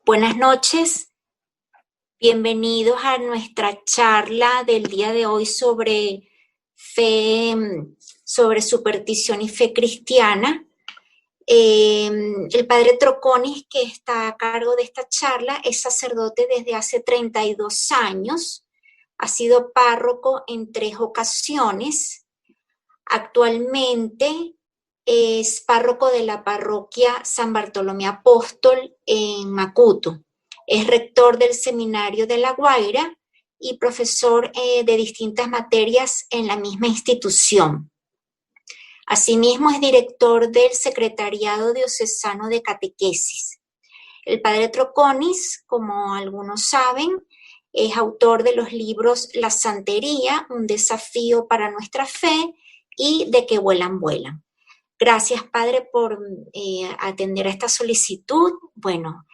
Buenas noches, bienvenidos a nuestra charla del día de hoy sobre fe, sobre superstición y fe cristiana. El padre Troconis, que está a cargo de esta charla, es sacerdote desde hace 32 años, ha sido párroco en 3 ocasiones. Actualmente es párroco de la parroquia San Bartolomé Apóstol en Macuto. Es rector del Seminario de La Guaira y profesor de distintas materias en la misma institución. Asimismo, es director del Secretariado Diocesano de Catequesis. El padre Troconis, como algunos saben, es autor de los libros La Santería, un desafío para nuestra fe, y De que vuelan, vuelan. Gracias, padre, por atender a esta solicitud. Bueno,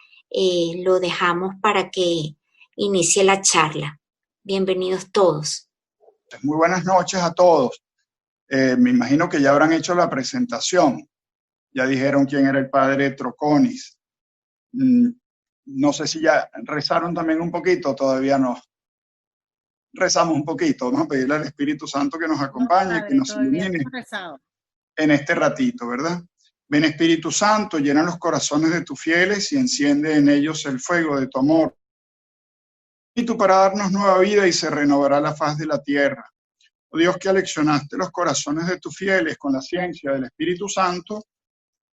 lo dejamos para que inicie la charla. Bienvenidos todos. Muy buenas noches a todos. Me imagino que ya habrán hecho la presentación. Ya dijeron quién era el padre Troconis. No sé si ya rezaron también un poquito, todavía no. Rezamos un poquito, vamos a pedirle al Espíritu Santo que nos acompañe, padre, que nos ilumine en este ratito, ¿verdad? Ven, Espíritu Santo, llena los corazones de tus fieles y enciende en ellos el fuego de tu amor. Y tú para darnos nueva vida y se renovará la faz de la tierra. Oh Dios, que aleccionaste los corazones de tus fieles con la ciencia del Espíritu Santo,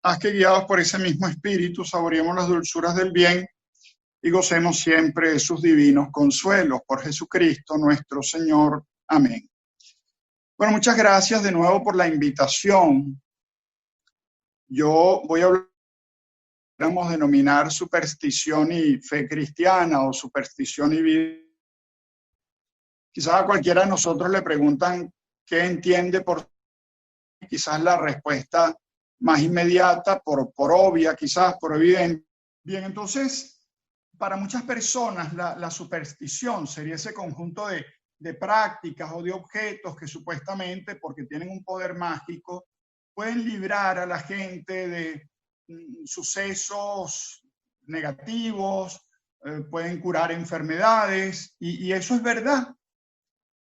haz que guiados por ese mismo Espíritu saboreemos las dulzuras del bien y gocemos siempre de sus divinos consuelos. Por Jesucristo nuestro Señor. Amén. Bueno, muchas gracias de nuevo por la invitación. Yo voy a hablar, podríamos denominar superstición y fe cristiana o superstición y vida. Quizás a cualquiera de nosotros le preguntan qué entiende por quizás la respuesta más inmediata, por obvia, quizás por evidente. Bien, entonces, para muchas personas la superstición sería ese conjunto de prácticas o de objetos que supuestamente, porque tienen un poder mágico, pueden librar a la gente de sucesos negativos, pueden curar enfermedades, y eso es verdad.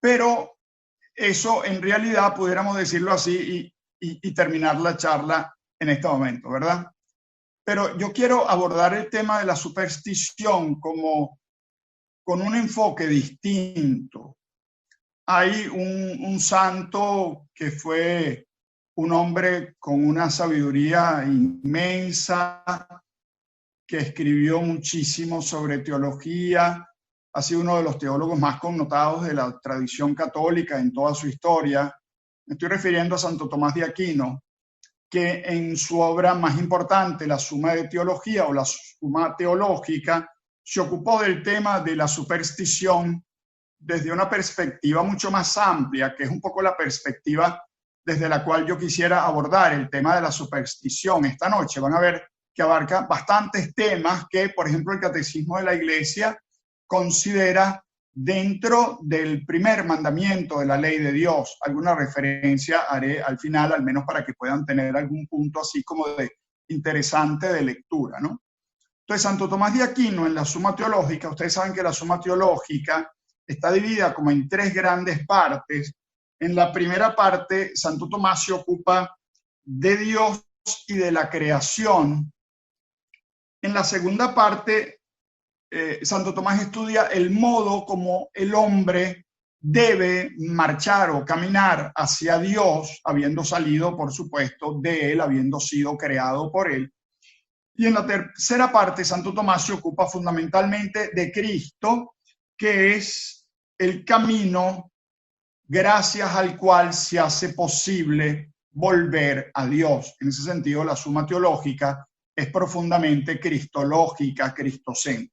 Pero eso en realidad, pudiéramos decirlo así, y terminar la charla en este momento, ¿verdad? Pero yo quiero abordar el tema de la superstición con un enfoque distinto. Hay un santo que fue un hombre con una sabiduría inmensa, que escribió muchísimo sobre teología, ha sido uno de los teólogos más connotados de la tradición católica en toda su historia. Me estoy refiriendo a Santo Tomás de Aquino, que en su obra más importante, la Suma de Teología o la Suma Teológica, se ocupó del tema de la superstición desde una perspectiva mucho más amplia, que es un poco la perspectiva desde la cual yo quisiera abordar el tema de la superstición esta noche. Van a ver que abarca bastantes temas que, por ejemplo, el Catecismo de la Iglesia considera dentro del primer mandamiento de la ley de Dios. Alguna referencia haré al final, al menos para que puedan tener algún punto así como de interesante de lectura, ¿no? Entonces, Santo Tomás de Aquino, en la Suma Teológica, ustedes saben que la Suma Teológica está dividida como en 3 grandes partes. En la primera parte, Santo Tomás se ocupa de Dios y de la creación. En la segunda parte, Santo Tomás estudia el modo como el hombre debe marchar o caminar hacia Dios, habiendo salido, por supuesto, de él, habiendo sido creado por él. Y en la tercera parte, Santo Tomás se ocupa fundamentalmente de Cristo, que es el camino gracias al cual se hace posible volver a Dios. En ese sentido, la Suma Teológica es profundamente cristológica, cristocéntrica.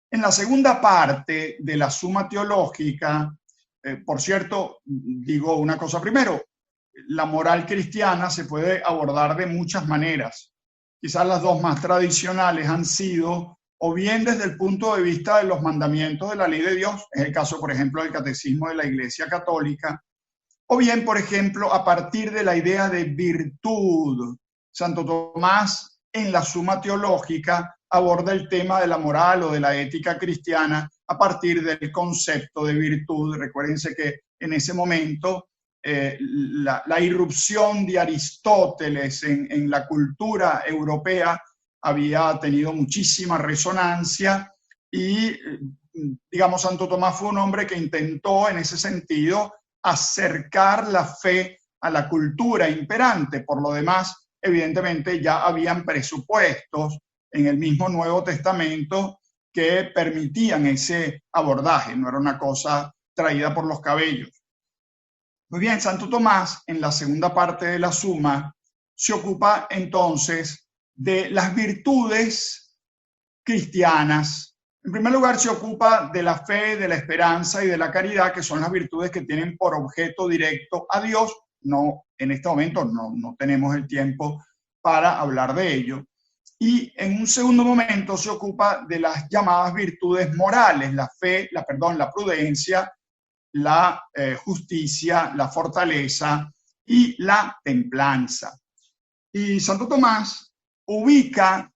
En la segunda parte de la Suma Teológica, por cierto, digo una cosa primero, la moral cristiana se puede abordar de muchas maneras. Quizás las 2 más tradicionales han sido o bien desde el punto de vista de los mandamientos de la ley de Dios, es el caso, por ejemplo, del Catecismo de la Iglesia Católica, o bien, por ejemplo, a partir de la idea de virtud. Santo Tomás, en la Suma Teológica, aborda el tema de la moral o de la ética cristiana a partir del concepto de virtud. Recuérdense que en ese momento la irrupción de Aristóteles en la cultura europea había tenido muchísima resonancia y, digamos, Santo Tomás fue un hombre que intentó en ese sentido acercar la fe a la cultura imperante. Por lo demás, evidentemente ya habían presupuestos en el mismo Nuevo Testamento que permitían ese abordaje, no era una cosa traída por los cabellos. Muy bien, Santo Tomás, en la segunda parte de la Suma, se ocupa entonces de las virtudes cristianas. En primer lugar, se ocupa de la fe, de la esperanza y de la caridad, que son las virtudes que tienen por objeto directo a Dios. No, en este momento no tenemos el tiempo para hablar de ello. Y en un segundo momento se ocupa de las llamadas virtudes morales, la fe, la prudencia, la justicia, la fortaleza y la templanza. Y Santo Tomás ubica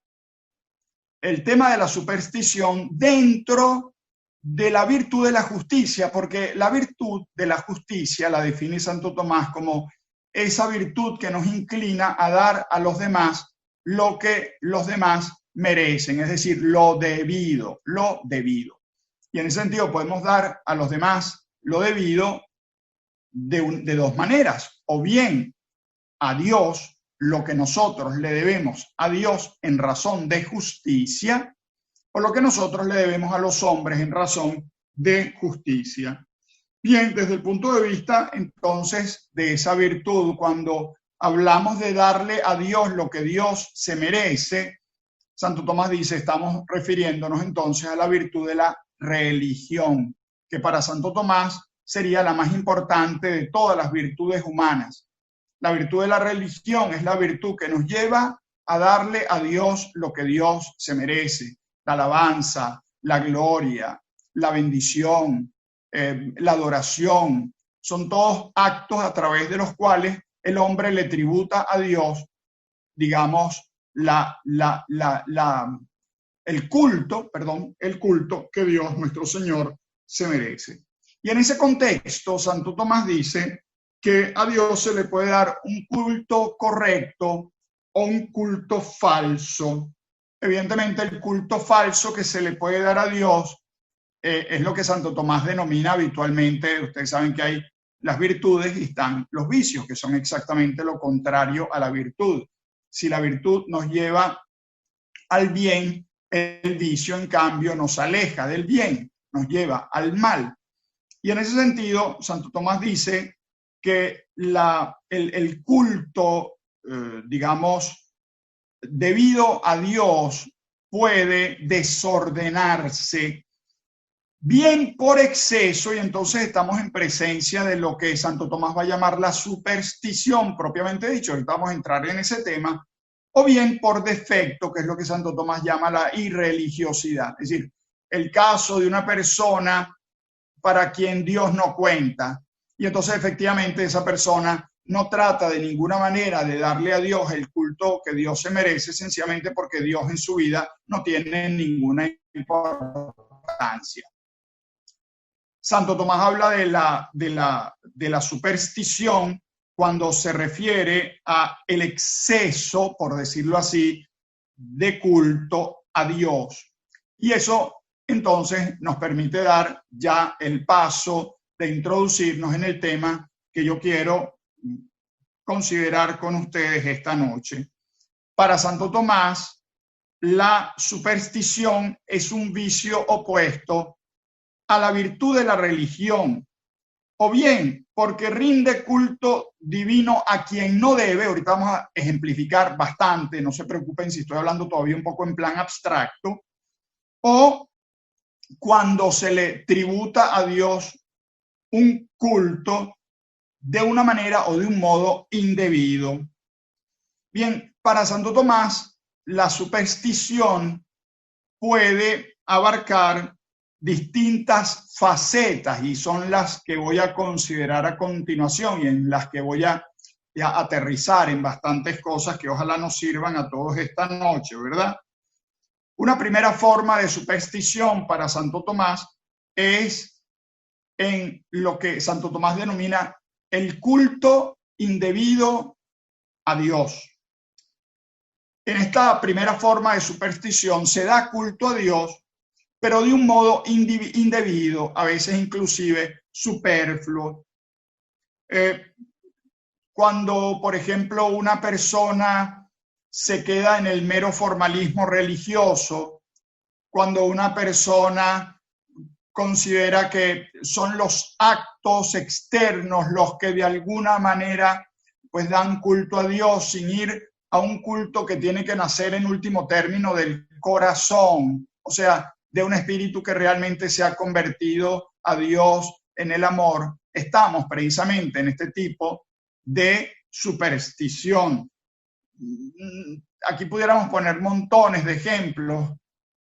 el tema de la superstición dentro de la virtud de la justicia, porque la virtud de la justicia la define Santo Tomás como esa virtud que nos inclina a dar a los demás lo que los demás merecen, es decir, lo debido, lo debido. Y en ese sentido podemos dar a los demás lo debido de dos maneras, o bien a Dios lo que nosotros le debemos a Dios en razón de justicia, o lo que nosotros le debemos a los hombres en razón de justicia. Bien, desde el punto de vista entonces de esa virtud, cuando hablamos de darle a Dios lo que Dios se merece, Santo Tomás dice, estamos refiriéndonos entonces a la virtud de la religión, que para Santo Tomás sería la más importante de todas las virtudes humanas. La virtud de la religión es la virtud que nos lleva a darle a Dios lo que Dios se merece, la alabanza, la gloria, la bendición, la adoración. Son todos actos a través de los cuales el hombre le tributa a Dios, digamos, el culto que Dios, nuestro Señor, se merece. Y en ese contexto, Santo Tomás dice que a Dios se le puede dar un culto correcto o un culto falso. Evidentemente, el culto falso que se le puede dar a Dios es lo que Santo Tomás denomina habitualmente. Ustedes saben que hay las virtudes y están los vicios, que son exactamente lo contrario a la virtud. Si la virtud nos lleva al bien, el vicio, en cambio, nos aleja del bien, nos lleva al mal. Y en ese sentido, Santo Tomás dice que el culto, digamos, debido a Dios puede desordenarse bien por exceso, y entonces estamos en presencia de lo que Santo Tomás va a llamar la superstición propiamente dicho. Ahorita vamos a entrar en ese tema, o bien por defecto, que es lo que Santo Tomás llama la irreligiosidad. Es decir, el caso de una persona para quien Dios no cuenta, y entonces efectivamente esa persona no trata de ninguna manera de darle a Dios el culto que Dios se merece, sencillamente porque Dios en su vida no tiene ninguna importancia. Santo Tomás habla de la superstición cuando se refiere a el exceso, por decirlo así, de culto a Dios. Y eso entonces nos permite dar ya el paso de introducirnos en el tema que yo quiero considerar con ustedes esta noche. Para Santo Tomás, la superstición es un vicio opuesto a la virtud de la religión, o bien porque rinde culto divino a quien no debe. Ahorita vamos a ejemplificar bastante, no se preocupen si estoy hablando todavía un poco en plan abstracto, o cuando se le tributa a Dios un culto de una manera o de un modo indebido. Bien, para Santo Tomás, la superstición puede abarcar distintas facetas y son las que voy a considerar a continuación y en las que voy a aterrizar en bastantes cosas que ojalá nos sirvan a todos esta noche, ¿verdad? Una primera forma de superstición para Santo Tomás es en lo que Santo Tomás denomina el culto indebido a Dios. En esta primera forma de superstición se da culto a Dios, pero de un modo indebido, a veces inclusive superfluo. Cuando, por ejemplo, una persona se queda en el mero formalismo religioso, cuando una persona considera que son los actos externos los que de alguna manera pues dan culto a Dios, sin ir a un culto que tiene que nacer en último término del corazón, o sea, de un espíritu que realmente se ha convertido a Dios en el amor. Estamos precisamente en este tipo de superstición. Aquí pudiéramos poner montones de ejemplos.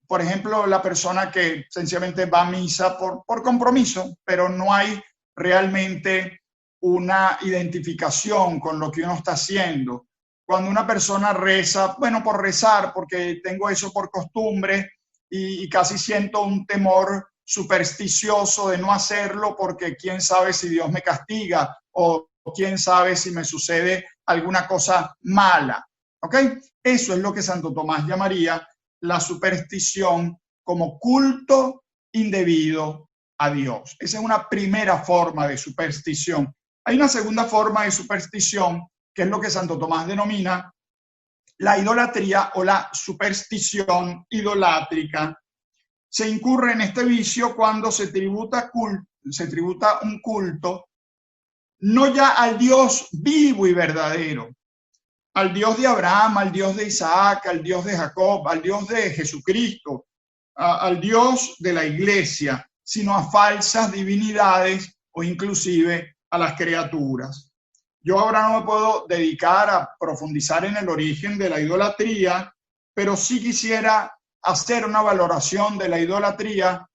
Por ejemplo, la persona que sencillamente va a misa por compromiso, pero no hay realmente una identificación con lo que uno está haciendo. Cuando una persona reza, bueno, por rezar, porque tengo eso por costumbre y casi siento un temor supersticioso de no hacerlo porque quién sabe si Dios me castiga o quién sabe si me sucede alguna cosa mala. ¿Ok? Eso es lo que Santo Tomás llamaría la superstición como culto indebido a Dios. Esa es una primera forma de superstición. Hay una segunda forma de superstición, que es lo que Santo Tomás denomina la idolatría o la superstición idolátrica. Se incurre en este vicio cuando se tributa un culto no ya al Dios vivo y verdadero, al Dios de Abraham, al Dios de Isaac, al Dios de Jacob, al Dios de Jesucristo, al Dios de la Iglesia, sino a falsas divinidades o inclusive a las criaturas. Yo ahora no me puedo dedicar a profundizar en el origen de la idolatría, pero sí quisiera hacer una valoración de la idolatría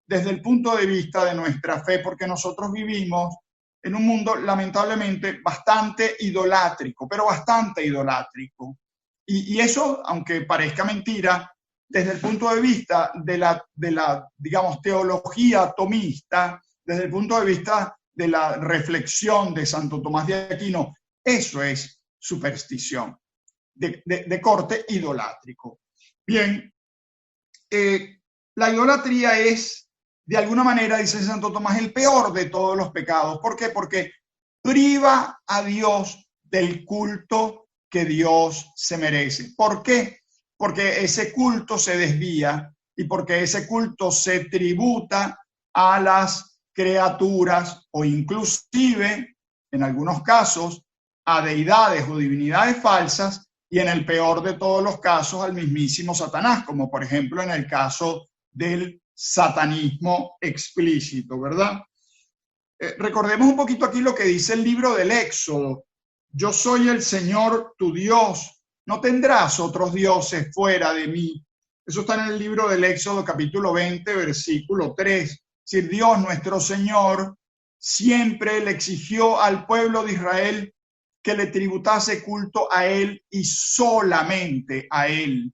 desde el punto de vista de nuestra fe, porque nosotros vivimos en un mundo lamentablemente bastante idolátrico, pero bastante idolátrico. Y eso, aunque parezca mentira, desde el punto de vista de la, digamos, teología tomista, desde el punto de vista de la reflexión de Santo Tomás de Aquino, eso es superstición de corte idolátrico. Bien, la idolatría es, de alguna manera, dice Santo Tomás, el peor de todos los pecados. ¿Por qué? Porque priva a Dios del culto que Dios se merece. ¿Por qué? Porque ese culto se desvía y porque ese culto se tributa a las criaturas o inclusive, en algunos casos, a deidades o divinidades falsas y en el peor de todos los casos al mismísimo Satanás, como por ejemplo en el caso del satanismo explícito, ¿verdad? Recordemos un poquito aquí lo que dice el libro del Éxodo. Yo soy el Señor tu Dios, no tendrás otros dioses fuera de mí. Eso está en el libro del Éxodo capítulo 20, versículo 3. Es decir, Dios nuestro Señor siempre le exigió al pueblo de Israel que le tributase culto a Él y solamente a Él.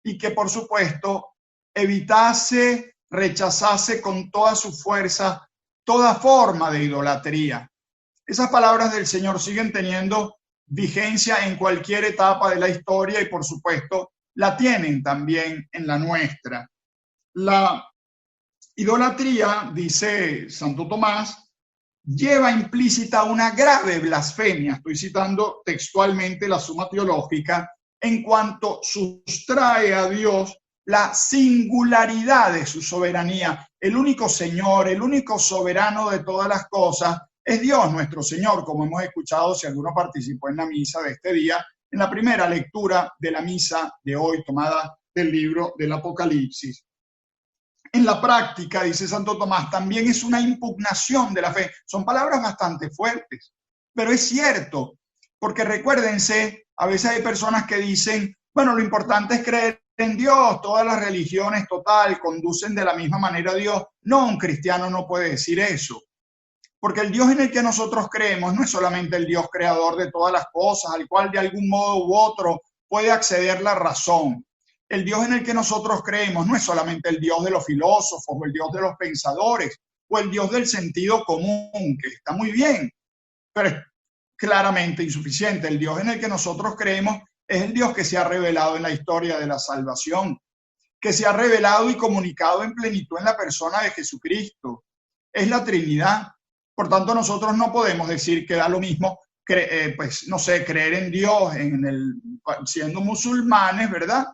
Y que por supuesto evitase, rechazase con toda su fuerza toda forma de idolatría. Esas palabras del Señor siguen teniendo vigencia en cualquier etapa de la historia y por supuesto la tienen también en la nuestra. La idolatría, dice Santo Tomás, lleva implícita una grave blasfemia, estoy citando textualmente la Suma Teológica, en cuanto sustrae a Dios la singularidad de su soberanía. El único Señor, el único soberano de todas las cosas es Dios nuestro Señor, como hemos escuchado si alguno participó en la misa de este día, en la primera lectura de la misa de hoy tomada del libro del Apocalipsis. En la práctica, dice Santo Tomás, también es una impugnación de la fe. Son palabras bastante fuertes, pero es cierto, porque recuérdense, a veces hay personas que dicen, bueno, lo importante es creer en Dios, todas las religiones total conducen de la misma manera a Dios. No, un cristiano no puede decir eso, porque el Dios en el que nosotros creemos no es solamente el Dios creador de todas las cosas, al cual de algún modo u otro puede acceder la razón. el Dios en el que nosotros creemos no es solamente el Dios de los filósofos o el Dios de los pensadores o el Dios del sentido común, que está muy bien, pero es claramente insuficiente. El Dios en el que nosotros creemos es el Dios que se ha revelado en la historia de la salvación, que se ha revelado y comunicado en plenitud en la persona de Jesucristo. Es la Trinidad. Por tanto, nosotros no podemos decir que da lo mismo, pues, no sé, creer en Dios siendo musulmanes, ¿verdad?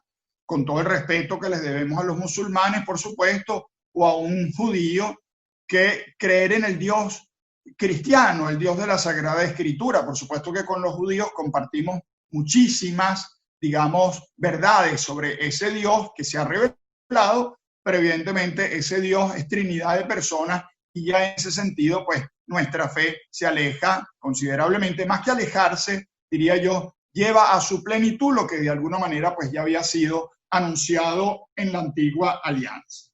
Con todo el respeto que les debemos a los musulmanes, por supuesto, o a un judío, que creer en el Dios cristiano, el Dios de la Sagrada Escritura. Por supuesto que con los judíos compartimos muchísimas, digamos, verdades sobre ese Dios que se ha revelado, pero evidentemente ese Dios es Trinidad de personas y ya en ese sentido, pues, nuestra fe se aleja considerablemente, más que alejarse, diría yo, lleva a su plenitud lo que de alguna manera, pues, ya había sido anunciado en la antigua alianza.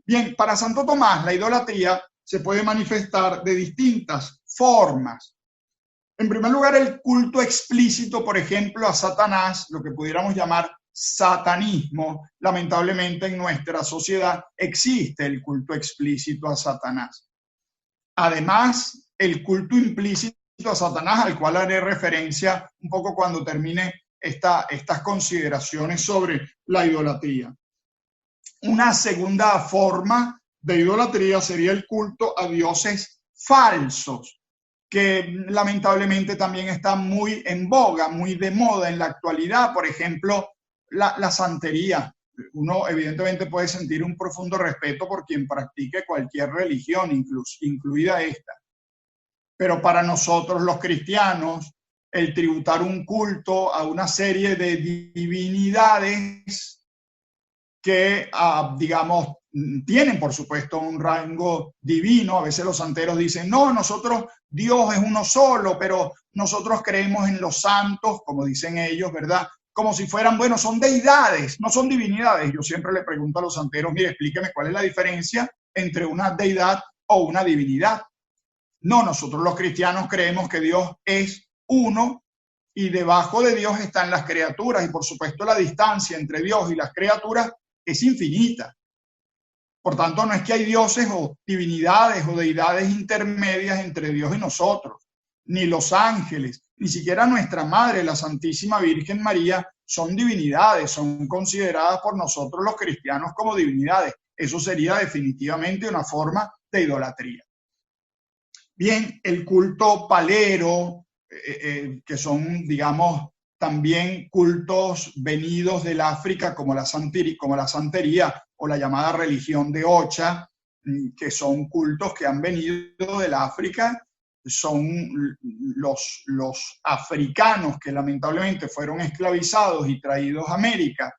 Bien, para Santo Tomás, la idolatría se puede manifestar de distintas formas. En primer lugar, el culto explícito, por ejemplo, a Satanás, lo que pudiéramos llamar satanismo. Lamentablemente en nuestra sociedad existe el culto explícito a Satanás. Además, el culto implícito a Satanás, al cual haré referencia un poco cuando termine estas consideraciones sobre la idolatría. Una segunda forma de idolatría sería el culto a dioses falsos, que lamentablemente también está muy en boga, muy de moda en la actualidad. Por ejemplo, la santería. Uno evidentemente puede sentir un profundo respeto por quien practique cualquier religión, incluida esta. Pero para nosotros los cristianos, el tributar un culto a una serie de divinidades que, digamos, tienen por supuesto un rango divino. A veces los santeros dicen, no, nosotros, Dios es uno solo, pero nosotros creemos en los santos, como dicen ellos, ¿verdad? Como si fueran, bueno, son deidades, no son divinidades. Yo siempre le pregunto a los santeros, mire, explíqueme cuál es la diferencia entre una deidad o una divinidad. No, nosotros los cristianos creemos que Dios es uno y debajo de Dios están las criaturas, y por supuesto la distancia entre Dios y las criaturas es infinita. Por tanto, no es que hay dioses o divinidades o deidades intermedias entre Dios y nosotros, ni los ángeles, ni siquiera nuestra Madre, la Santísima Virgen María, son divinidades, son consideradas por nosotros los cristianos como divinidades. Eso sería definitivamente una forma de idolatría. Bien, el culto palero, que son, digamos, también cultos venidos del África, como la santería o la llamada religión de Ocha, que son cultos que han venido del África. Son los africanos que lamentablemente fueron esclavizados y traídos a América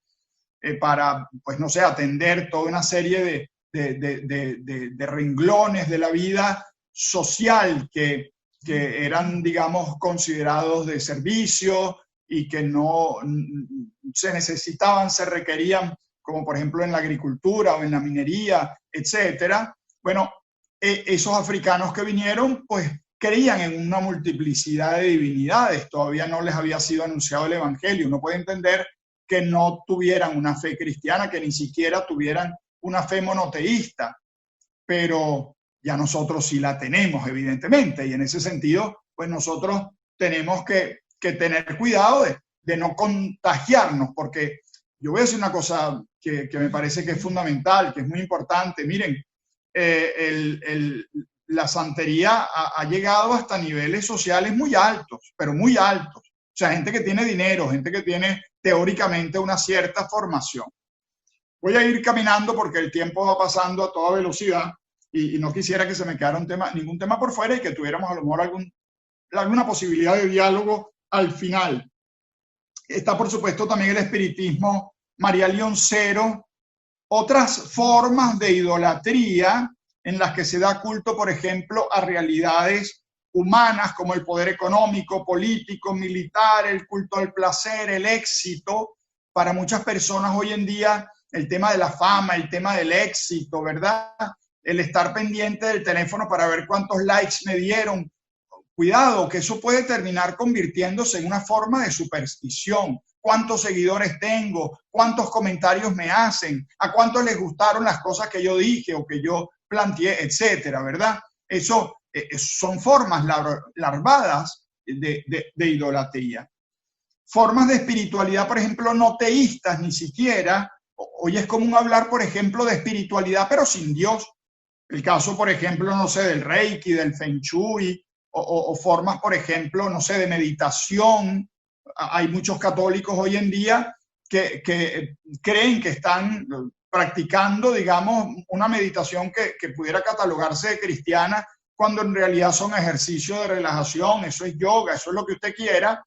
para, pues no sé, atender toda una serie de renglones de la vida social que eran, digamos, considerados de servicio y que no se necesitaban, se requerían, como por ejemplo en la agricultura o en la minería, etcétera. Bueno, esos africanos que vinieron, pues creían en una multiplicidad de divinidades, todavía no les había sido anunciado el evangelio. Uno puede entender que no tuvieran una fe cristiana, que ni siquiera tuvieran una fe monoteísta, pero ya nosotros sí la tenemos, evidentemente, y en ese sentido, pues nosotros tenemos que tener cuidado de no contagiarnos, porque yo voy a decir una cosa que me parece que es fundamental, que es muy importante. Miren, la santería ha llegado hasta niveles sociales muy altos, pero muy altos. O sea, gente que tiene dinero, gente que tiene teóricamente una cierta formación. Voy a ir caminando porque el tiempo va pasando a toda velocidad y no quisiera que se me quedara ningún tema por fuera y que tuviéramos a lo mejor alguna posibilidad de diálogo al final. Está, por supuesto, también el espiritismo marialioncero, otras formas de idolatría en las que se da culto, por ejemplo, a realidades humanas como el poder económico, político, militar, el culto al placer, el éxito. Para muchas personas hoy en día el tema de la fama, el tema del éxito, ¿verdad? El estar pendiente del teléfono para ver cuántos likes me dieron. Cuidado, que eso puede terminar convirtiéndose en una forma de superstición. cuántos seguidores tengo, cuántos comentarios me hacen, a cuántos les gustaron las cosas que yo dije o que yo planteé, etcétera, ¿verdad? Eso son formas larvadas de idolatría. Formas de espiritualidad, por ejemplo, no teístas ni siquiera. Hoy es común hablar, por ejemplo, de espiritualidad, pero sin Dios. El caso, por ejemplo, no sé, del Reiki, del Feng Shui, o formas, por ejemplo, no sé, de meditación. Hay muchos católicos hoy en día que creen que están practicando, digamos, una meditación que pudiera catalogarse de cristiana, cuando en realidad son ejercicios de relajación, eso es yoga, eso es lo que usted quiera,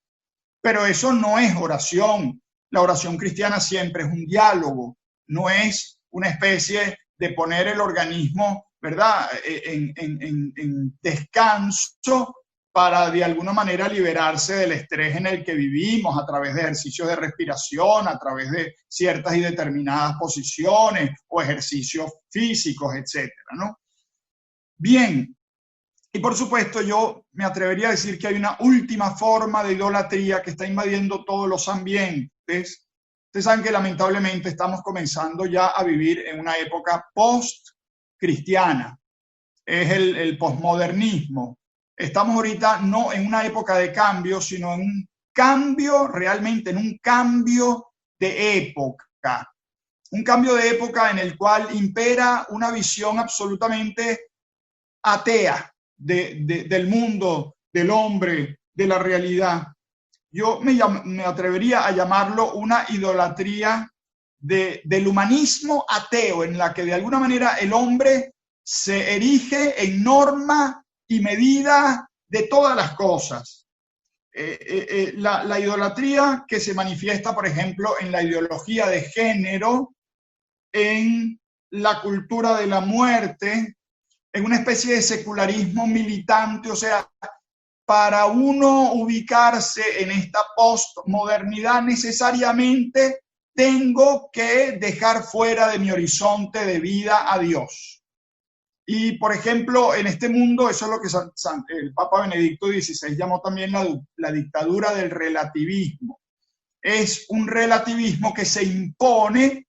pero eso no es oración. La oración cristiana siempre es un diálogo, no es una especie de poner el organismo, ¿verdad?, en descanso para de alguna manera liberarse del estrés en el que vivimos a través de ejercicios de respiración, a través de ciertas y determinadas posiciones o ejercicios físicos, etcétera, ¿no? Bien, y por supuesto yo me atrevería a decir que hay una última forma de idolatría que está invadiendo todos los ambientes. Ustedes saben que lamentablemente estamos comenzando ya a vivir en una época post-cristiana. Es el posmodernismo. Estamos ahorita no en una época de cambio, sino en un cambio, realmente en un cambio de época. Un cambio de época en el cual impera una visión absolutamente atea del mundo, del hombre, de la realidad. Yo me atrevería a llamarlo una idolatría del humanismo ateo, en la que de alguna manera el hombre se erige en norma y medida de todas las cosas. La idolatría que se manifiesta, por ejemplo, en la ideología de género, en la cultura de la muerte, en una especie de secularismo militante, o sea, para uno ubicarse en esta postmodernidad necesariamente tengo que dejar fuera de mi horizonte de vida a Dios. Y, por ejemplo, en este mundo, eso es lo que el Papa Benedicto XVI llamó también la dictadura del relativismo. Es un relativismo que se impone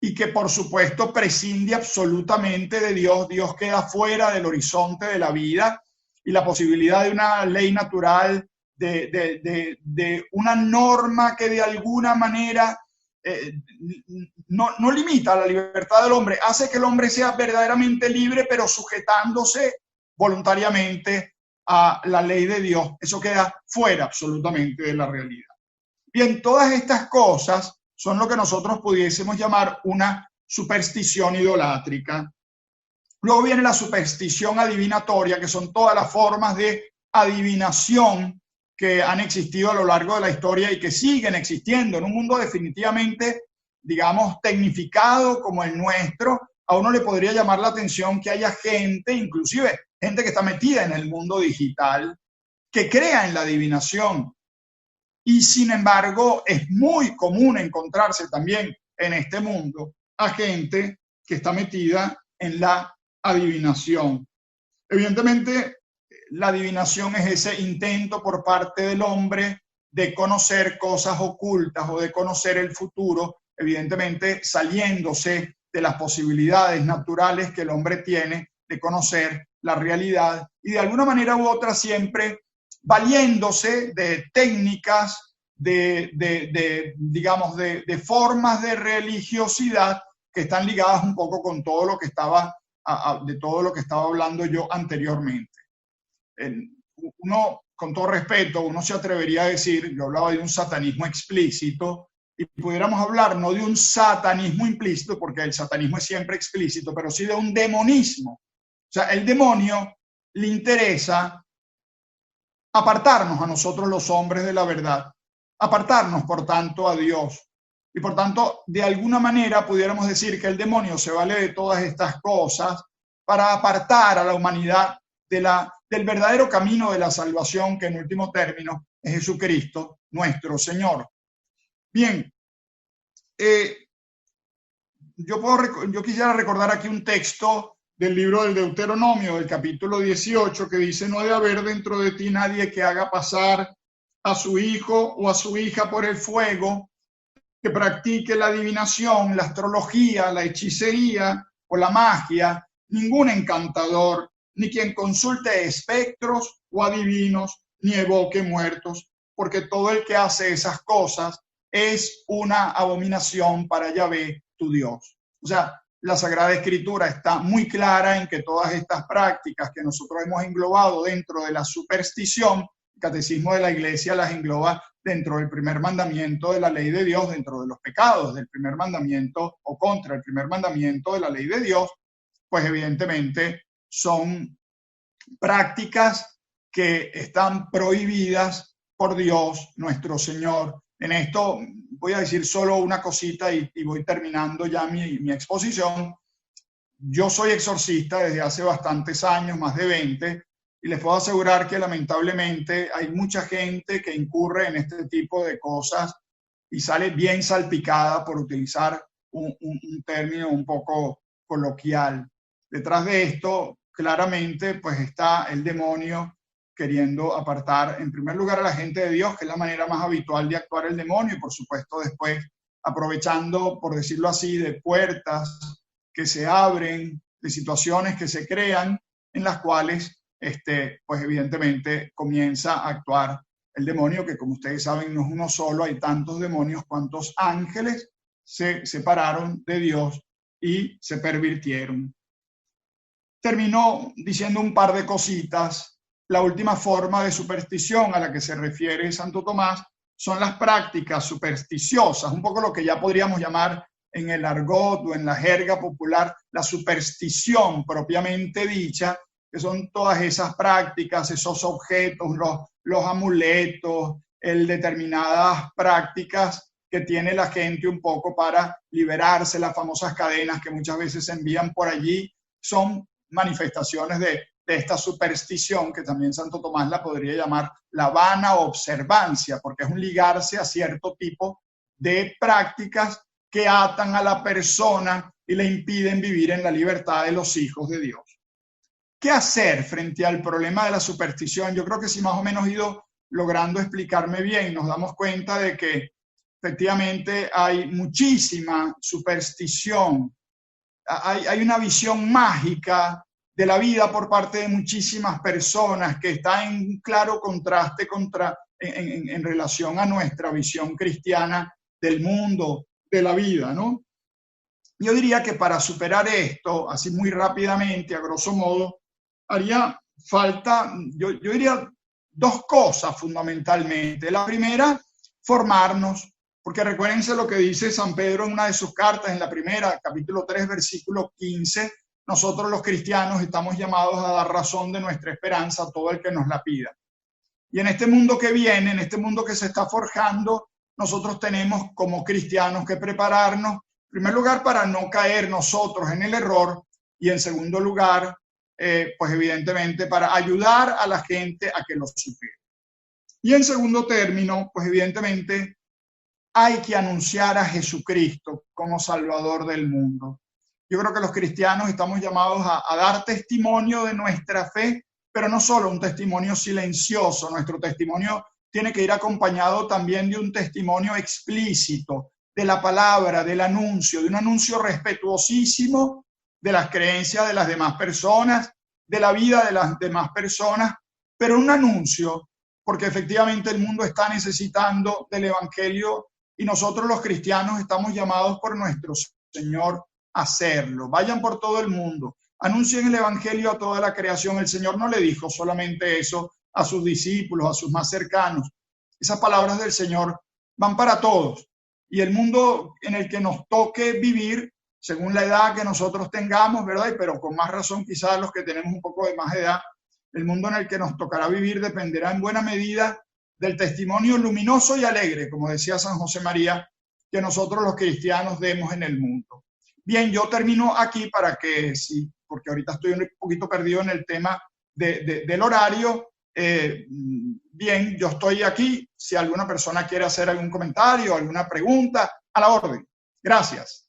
y que, por supuesto, prescinde absolutamente de Dios. Dios queda fuera del horizonte de la vida, y la posibilidad de una ley natural, de una norma que de alguna manera no limita la libertad del hombre, hace que el hombre sea verdaderamente libre, pero sujetándose voluntariamente a la ley de Dios. Eso queda fuera absolutamente de la realidad. Bien, todas estas cosas son lo que nosotros pudiésemos llamar una superstición idolátrica. Luego viene la superstición adivinatoria, que son todas las formas de adivinación que han existido a lo largo de la historia y que siguen existiendo en un mundo definitivamente, digamos, tecnificado como el nuestro. A uno le podría llamar la atención que haya gente, inclusive gente que está metida en el mundo digital, que crea en la adivinación. Y sin embargo, es muy común encontrarse también en este mundo a gente que está metida en la adivinación. Evidentemente, la adivinación es ese intento por parte del hombre de conocer cosas ocultas o de conocer el futuro, evidentemente saliéndose de las posibilidades naturales que el hombre tiene de conocer la realidad, y de alguna manera u otra siempre valiéndose de técnicas, digamos, de formas de religiosidad que están ligadas un poco con todo lo que estaba, de todo lo que estaba hablando yo anteriormente. Uno, con todo respeto, uno se atrevería a decir, yo hablaba de un satanismo explícito, y pudiéramos hablar no de un satanismo implícito, porque el satanismo es siempre explícito, pero sí de un demonismo. O sea, el demonio le interesa apartarnos a nosotros los hombres de la verdad, apartarnos, por tanto, a Dios. Y por tanto, de alguna manera pudiéramos decir que el demonio se vale de todas estas cosas para apartar a la humanidad del verdadero camino de la salvación, que en último término es Jesucristo, nuestro Señor. Bien, yo quisiera recordar aquí un texto del libro del Deuteronomio, del capítulo 18, que dice: no ha de haber dentro de ti nadie que haga pasar a su hijo o a su hija por el fuego, que practique la adivinación, la astrología, la hechicería o la magia, ningún encantador, ni quien consulte espectros o adivinos, ni evoque muertos, porque todo el que hace esas cosas es una abominación para Yahvé, tu Dios. O sea, la Sagrada Escritura está muy clara en que todas estas prácticas que nosotros hemos englobado dentro de la superstición, el Catecismo de la Iglesia las engloba dentro del primer mandamiento de la ley de Dios, dentro de los pecados del primer mandamiento o contra el primer mandamiento de la ley de Dios, pues evidentemente son prácticas que están prohibidas por Dios nuestro Señor. En esto voy a decir solo una cosita y voy terminando ya mi exposición. Yo soy exorcista desde hace bastantes años, más de 20, y les puedo asegurar que lamentablemente hay mucha gente que incurre en este tipo de cosas y sale bien salpicada, por utilizar un término un poco coloquial. Detrás de esto, claramente, pues está el demonio queriendo apartar, en primer lugar, a la gente de Dios, que es la manera más habitual de actuar el demonio, y por supuesto después aprovechando, por decirlo así, de puertas que se abren, de situaciones que se crean, en las cuales pues evidentemente comienza a actuar el demonio, que como ustedes saben no es uno solo, hay tantos demonios cuantos ángeles se separaron de Dios y se pervirtieron. Terminó diciendo un par de cositas. La última forma de superstición a la que se refiere Santo Tomás son las prácticas supersticiosas, un poco lo que ya podríamos llamar en el argot o en la jerga popular la superstición propiamente dicha, que son todas esas prácticas, esos objetos, los amuletos, determinadas prácticas que tiene la gente un poco para liberarse, las famosas cadenas que muchas veces se envían por allí, son manifestaciones de esta superstición, que también Santo Tomás la podría llamar la vana observancia, porque es un ligarse a cierto tipo de prácticas que atan a la persona y le impiden vivir en la libertad de los hijos de Dios. ¿Qué hacer frente al problema de la superstición? Yo creo que si más o menos he ido logrando explicarme bien, nos damos cuenta de que efectivamente hay muchísima superstición, hay una visión mágica de la vida por parte de muchísimas personas que está en claro contraste en relación a nuestra visión cristiana del mundo, de la vida, ¿no? Yo diría que para superar esto, así muy rápidamente, a grosso modo, haría falta, yo diría, dos cosas fundamentalmente. La primera, formarnos, porque recuérdense lo que dice San Pedro en una de sus cartas, en la primera, capítulo 3, versículo 15, nosotros los cristianos estamos llamados a dar razón de nuestra esperanza a todo el que nos la pida. Y en este mundo que viene, en este mundo que se está forjando, nosotros tenemos como cristianos que prepararnos, en primer lugar, para no caer nosotros en el error, y en segundo lugar, pues evidentemente para ayudar a la gente a que lo supere. Y en segundo término, pues evidentemente hay que anunciar a Jesucristo como Salvador del mundo. Yo creo que los cristianos estamos llamados a dar testimonio de nuestra fe, pero no solo un testimonio silencioso. Nuestro testimonio tiene que ir acompañado también de un testimonio explícito, de la palabra, del anuncio, de un anuncio respetuosísimo de las creencias de las demás personas, de la vida de las demás personas, pero un anuncio, porque efectivamente el mundo está necesitando del Evangelio y nosotros los cristianos estamos llamados por nuestro Señor a hacerlo. Vayan por todo el mundo, anuncien el Evangelio a toda la creación. El Señor no le dijo solamente eso a sus discípulos, a sus más cercanos. Esas palabras del Señor van para todos. Y el mundo en el que nos toque vivir, según la edad que nosotros tengamos, ¿verdad? Pero con más razón quizás los que tenemos un poco de más edad, el mundo en el que nos tocará vivir dependerá en buena medida del testimonio luminoso y alegre, como decía San José María, que nosotros los cristianos demos en el mundo. Bien, yo termino aquí para que, sí, porque ahorita estoy un poquito perdido en el tema del horario. Bien, yo estoy aquí. Si alguna persona quiere hacer algún comentario, alguna pregunta, a la orden. Gracias.